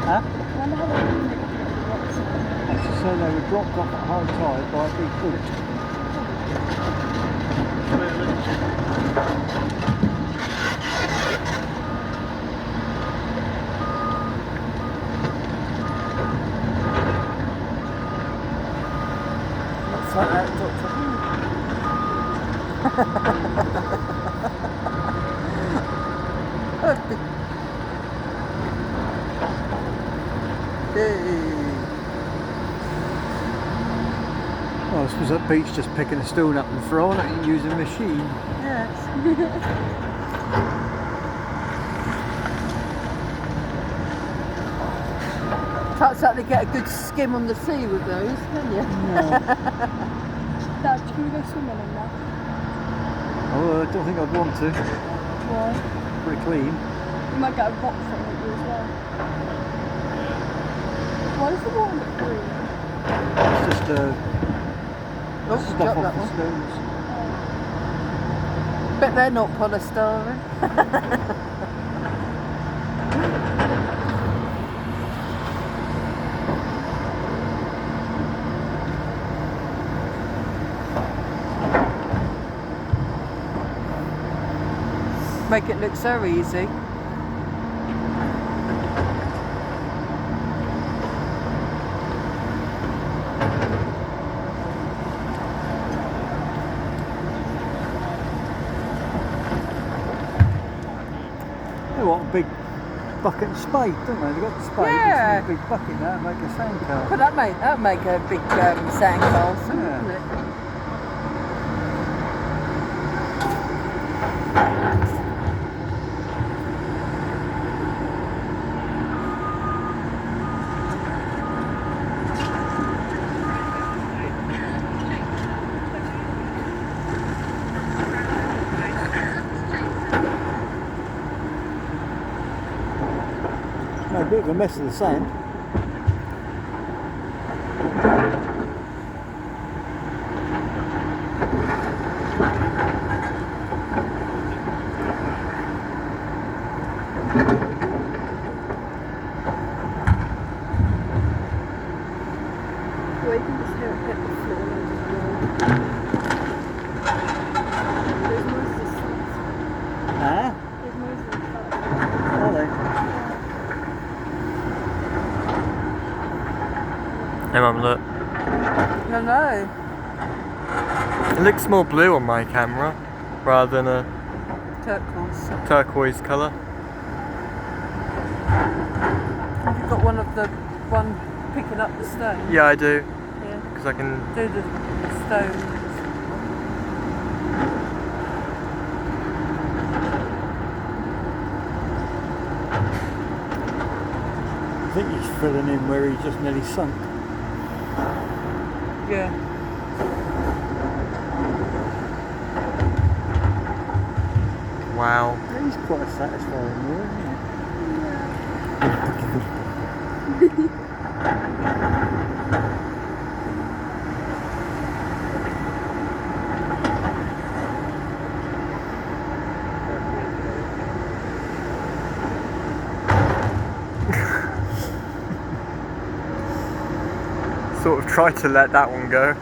Huh? I wonder how long it takes to rocks. That's to say they were dropped off at high tide by a big boot. Looks like that, Doctor Who. Well, I suppose that beach just picking a stone up and throwing it and using a machine. Yes. Can't certainly get a good skim on the sea with those, can you? No. Dad, can we go swimming in that? Oh, I don't think I'd want to. Why? Pretty clean. You might get a rock thrown at you as well. Why does the water look green? It's just stuff off that the one. stones. Bet they're not polystyrene. Make it look so easy. They want a big bucket and spade, don't they? They've got the spade, Yeah. it's a big bucket now to make a sandcastle. But that'd make a big sandcastle, Yeah. wouldn't it? No, a bit of a mess of the sand. Well, you can just hear it hit the floor and just roll. There's noises. Ah? There's noises. Are they? Hey Mum, look. No, no. It looks more blue on my camera rather than a Turquoise. turquoise colour. Have you got one picking up the stone? Yeah, I do. Yeah. Because I can. Do the stones. I think he's filling in where he just nearly sunk. Yeah. Wow. He's quite satisfying, isn't he? Sort of tried to let that one go.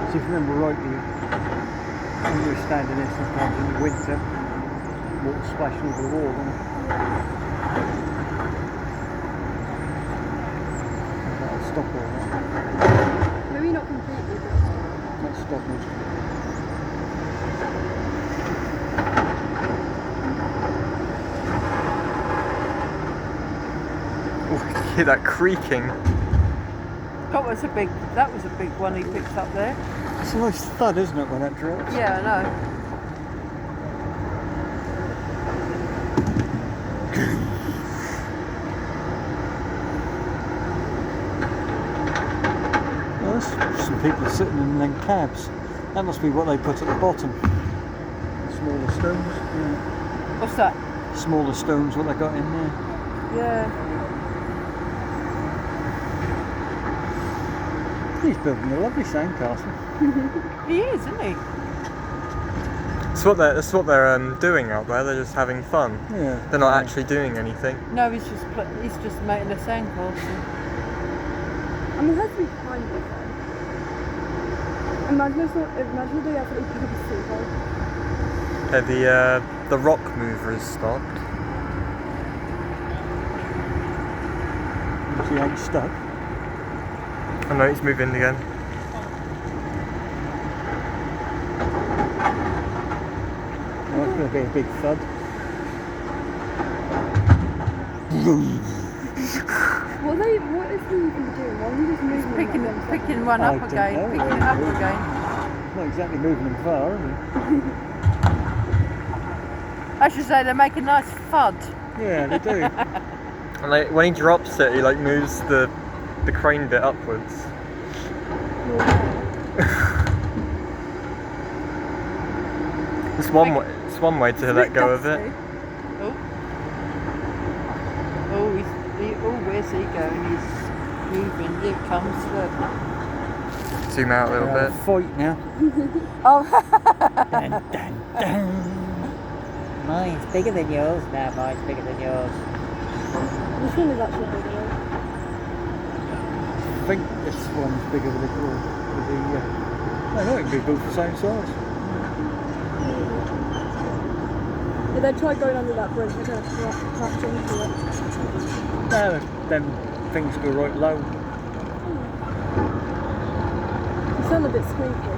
If you remember rightly, when we were standing there sometimes in the winter, water splashing over the wall, wasn't it? That'll stop all that. Maybe not completely, but That'll stop most of it. Oh, you can hear that creaking. That was a big one he picked up there. It's a nice thud, isn't it, when it drops? Yeah, I know. Well, there's some people sitting in them cabs. That must be what they put at the bottom. Smaller stones. Yeah. What's that? Smaller stones, what they got in there. Yeah. He's building a lovely sandcastle. He is, isn't he? That's what they're doing out there. They're just having fun. Yeah. They're not actually doing anything. No, he's just making a sandcastle. I mean, it has to be kind of fun. Imagine doing that for each of the Yeah, the rock mover is stopped. She ain't stuck. Oh no, he's moving again. Oh, it's going to be a big thud. What is he even doing? Why are you just moving Picking one up I again. don't know, Picking it up again. Not exactly moving them far, are I should say they're making nice fud. they? Yeah, they do. And when he drops it, he moves the crane bit upwards. It's one way to let go of it. Where's he going? He's moving. Here it comes. Look. Zoom out a little bit. Fight now. Oh. Dun, dun, dun. Mine's bigger than yours. No, mine's bigger than yours. Which one is actually bigger? I think this one's bigger than the other. No, it can be both the same size. If they try going under that bridge, they're going to crash into it. No, them things go right low. You sound a bit squeaky.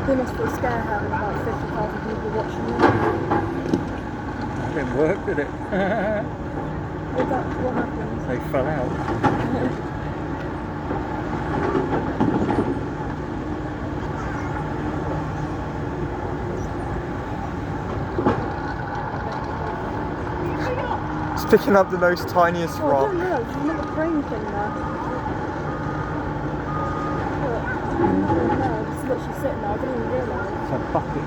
They must be scared having about 50,000 people watching you. That didn't work, did it? What happens? They fell out. It's picking up the most tiniest Oh, I rock. don't know, there's another crane thing there. Look, no, it's literally sitting there, I didn't even realise. It's a bucket.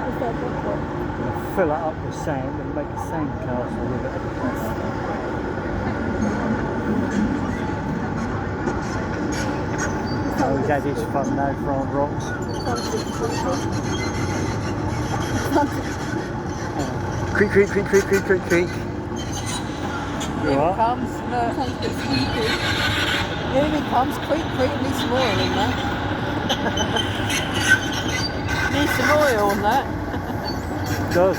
It's their bucket. Fill it up with sand and make a sandcastle with it. Oh, he's had his fun now throwing rocks. Creak, creak, creak, creak, creak, creak, creak. Here What? he comes. Look. Here he comes. Creak, creak. Needs some oil in that. Needs some oil on that. It does.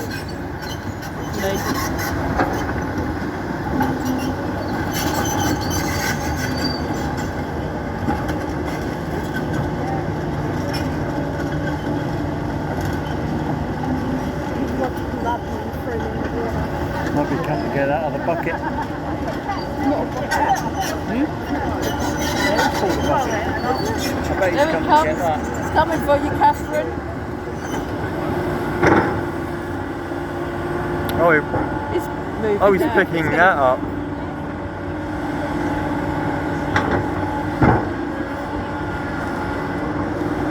Might be coming to get out of the bucket. Not a bucket. Full of bucket. I bet he's There he coming to comes. get that. He's coming for you, Catherine. He's moving. He's now. picking He's that up.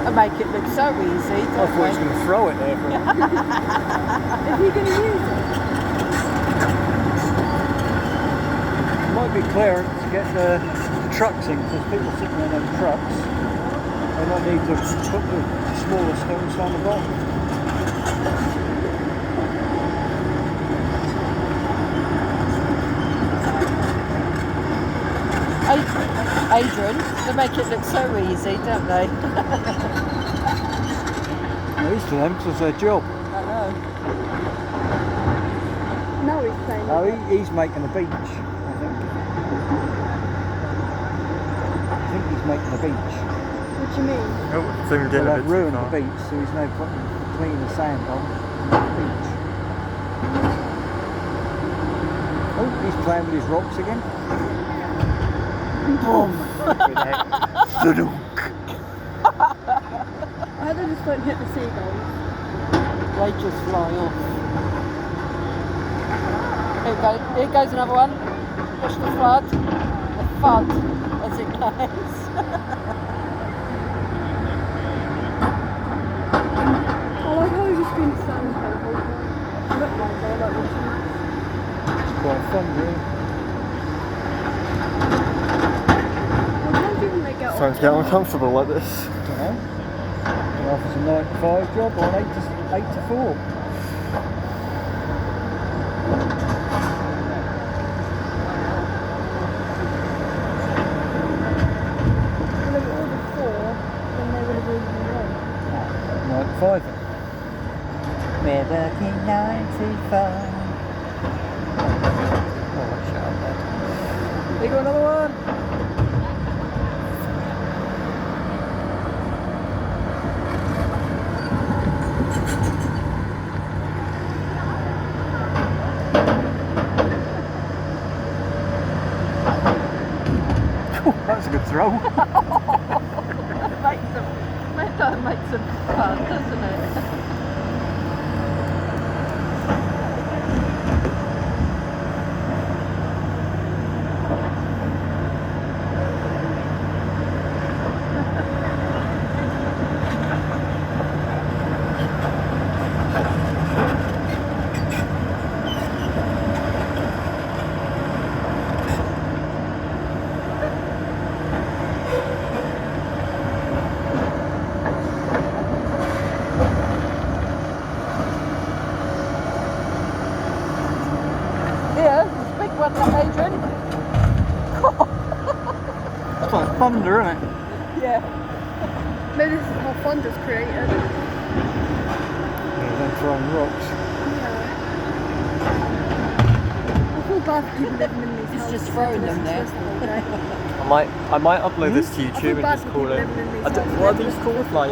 I make it look so easy. I thought he was going to throw it there. Is he going to use it? Might be clearance to get the trucks in, because people sitting in them trucks, they might need to put the smaller stones on the bottom. Adrian, they make it look so easy, don't they? These to them, because their job. I know. No, he's saying. No, he's making a beach, I think. I think he's making a beach. What do you mean? Oh, zoomed in Well, a they've bit too ruined far. the beach, so he's no problem. clean the sand on the beach. Oh, he's playing with his rocks again. Oh, flipping heck. Dudunk. I hope they just don't hit the seagulls. They just fly off. Here goes another one. Watch the flood. The fud as it goes. I like how he's just been standing there the whole time. I don't mind though, I like watching it. It's quite fun, really. What time do you think they get Starting to get uncomfortable like this. Don't know. An office a 9 to 5 job or an 8 to 4. If they were ordered 4, then they would have been wrong. 9 to 5. We're working 9 to 5. Oh, watch out, Dad. We got another one. That was a good throw. That makes them fun, doesn't it? Here, this big one, Adrian. It's like thunder, isn't it? Yeah. Maybe this is how Thunder's created. Yeah, they're throwing rocks. I feel bad for people living in these He's houses. just throwing them there. The whole day. I might upload this to I feel YouTube and bad just for call people it. living in these I don't, houses. what are these called? Like,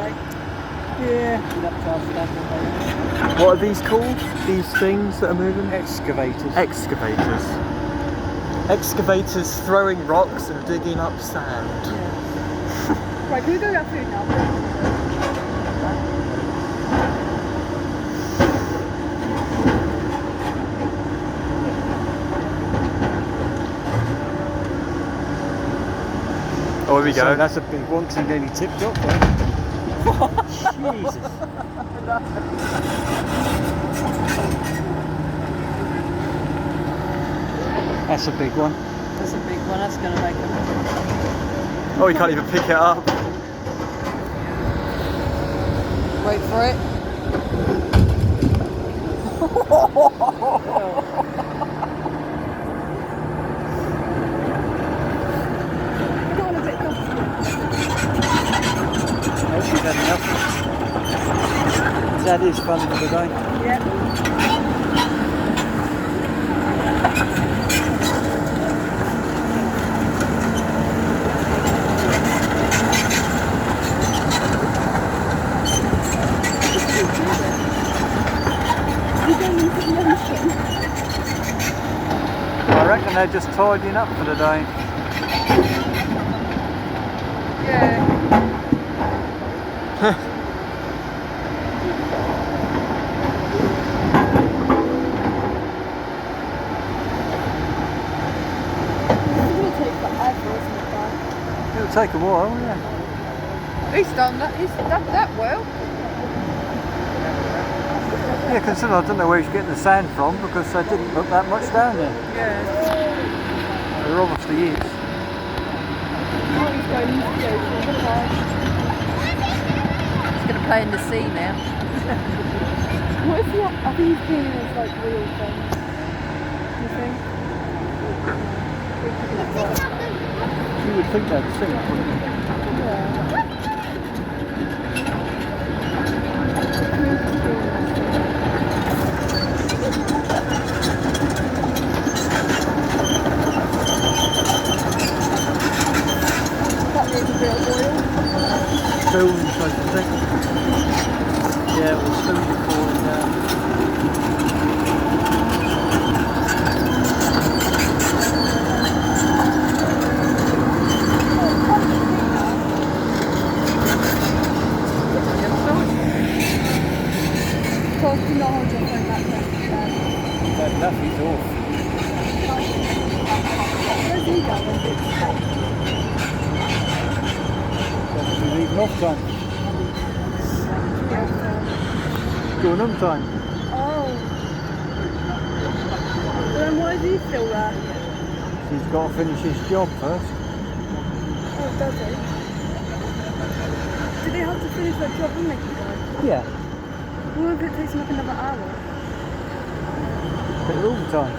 Yeah. That's our standard name. what are these called? These things that are moving? Excavators. Excavators. Excavators throwing rocks and digging up sand. Right, can we go get food now? Oh, here we So go. that's a big one because he nearly tipped up there. Jesus. That's a big one. That's a big one, that's going to make them. Oh, you can't even pick it up. Wait for it. Got on a bit dusty. No, she's had enough. That is fun for the day. Yeah. We're going into the ocean. I reckon they're just tidying up for the day. Yeah. It's going to take forever, isn't it, Dad? It'll take a while, yeah. He's done that well. Yeah, consider I don't know where he's getting the sand from because they didn't put that much down there. Yeah. There obviously is. Oh, he's going into the ocean. Goodbye. He's going to play in the sea now. What if you, I think he's cleaning his like real things. You think? You would think they'd sink, wouldn't you? Yeah. That needs a bit of oil. Films, I think. Yeah, it was films. Of course, do not hold your phone that close. That nothing's off. Where's he going? We're leaving off time. Going on time. Oh. Well, then why is he still there? He's got to finish his job first. Oh, does he? Do they have to finish their job and make it go? Yeah, What if it takes him like another hour? but all the time.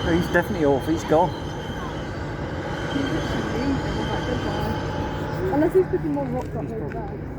No, he's definitely off, he's gone. He's literally leaving, he's like, goodbye. Unless he's putting more rocks up over there.